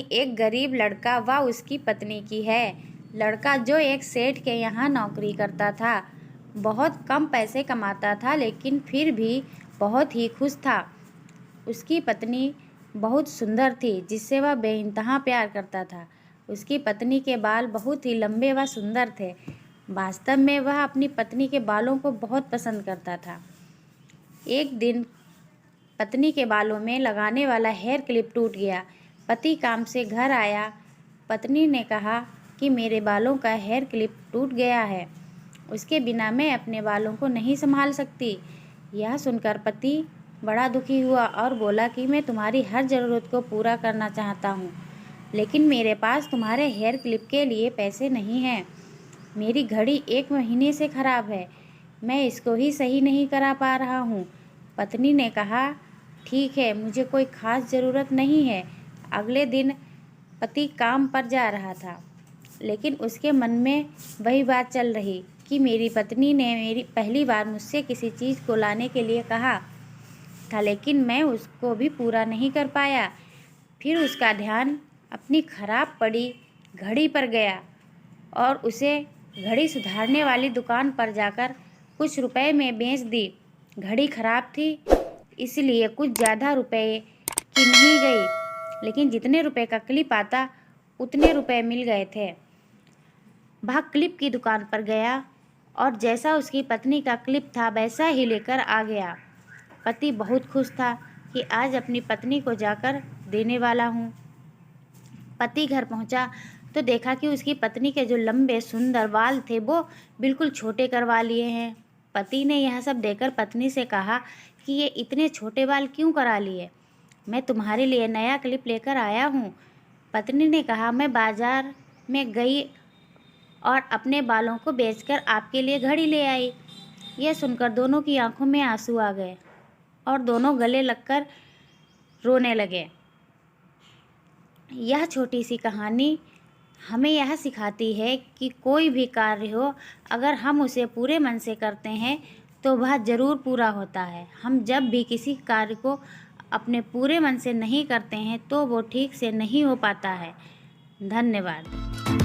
एक गरीब लड़का व उसकी पत्नी की है। लड़का जो एक सेठ के यहाँ नौकरी करता था, बहुत कम पैसे कमाता था, लेकिन फिर भी बहुत ही खुश था। उसकी पत्नी बहुत सुंदर थी, जिससे वह बेइंतहा प्यार करता था। उसकी पत्नी के बाल बहुत ही लंबे व सुंदर थे। वास्तव में वह अपनी पत्नी के बालों को बहुत पसंद करता था। एक दिन पत्नी के बालों में लगाने वाला हेयर क्लिप टूट गया। पति काम से घर आया। पत्नी ने कहा कि मेरे बालों का हेयर क्लिप टूट गया है, उसके बिना मैं अपने बालों को नहीं संभाल सकती। यह सुनकर पति बड़ा दुखी हुआ और बोला कि मैं तुम्हारी हर ज़रूरत को पूरा करना चाहता हूँ, लेकिन मेरे पास तुम्हारे हेयर क्लिप के लिए पैसे नहीं हैं। मेरी घड़ी 1 महीने से ख़राब है, मैं इसको ही सही नहीं करा पा रहा हूँ। पत्नी ने कहा, ठीक है, मुझे कोई ख़ास ज़रूरत नहीं है। अगले दिन पति काम पर जा रहा था, लेकिन उसके मन में वही बात चल रही कि मेरी पत्नी ने मेरी पहली बार मुझसे किसी चीज़ को लाने के लिए कहा था, लेकिन मैं उसको भी पूरा नहीं कर पाया। फिर उसका ध्यान अपनी खराब पड़ी घड़ी पर गया और उसे घड़ी सुधारने वाली दुकान पर जाकर कुछ रुपए में बेच दी। घड़ी खराब थी, इसलिए कुछ ज़्यादा रुपए की नहीं गई, लेकिन जितने रुपए का क्लिप आता उतने रुपए मिल गए थे। वह क्लिप की दुकान पर गया और जैसा उसकी पत्नी का क्लिप था वैसा ही लेकर आ गया। पति बहुत खुश था कि आज अपनी पत्नी को जाकर देने वाला हूँ। पति घर पहुँचा तो देखा कि उसकी पत्नी के जो लंबे सुंदर बाल थे वो बिल्कुल छोटे करवा लिए हैं। पति ने यह सब देखकर पत्नी से कहा कि ये इतने छोटे बाल क्यों करा लिए? मैं तुम्हारे लिए नया क्लिप लेकर आया हूँ। पत्नी ने कहा, मैं बाजार में गई और अपने बालों को बेचकर आपके लिए घड़ी ले आई। यह सुनकर दोनों की आंखों में आंसू आ गए और दोनों गले लगकर रोने लगे। यह छोटी सी कहानी हमें यह सिखाती है कि कोई भी कार्य हो, अगर हम उसे पूरे मन से करते हैं तो वह ज़रूर पूरा होता है। हम जब भी किसी कार्य को अपने पूरे मन से नहीं करते हैं तो वो ठीक से नहीं हो पाता है। धन्यवाद।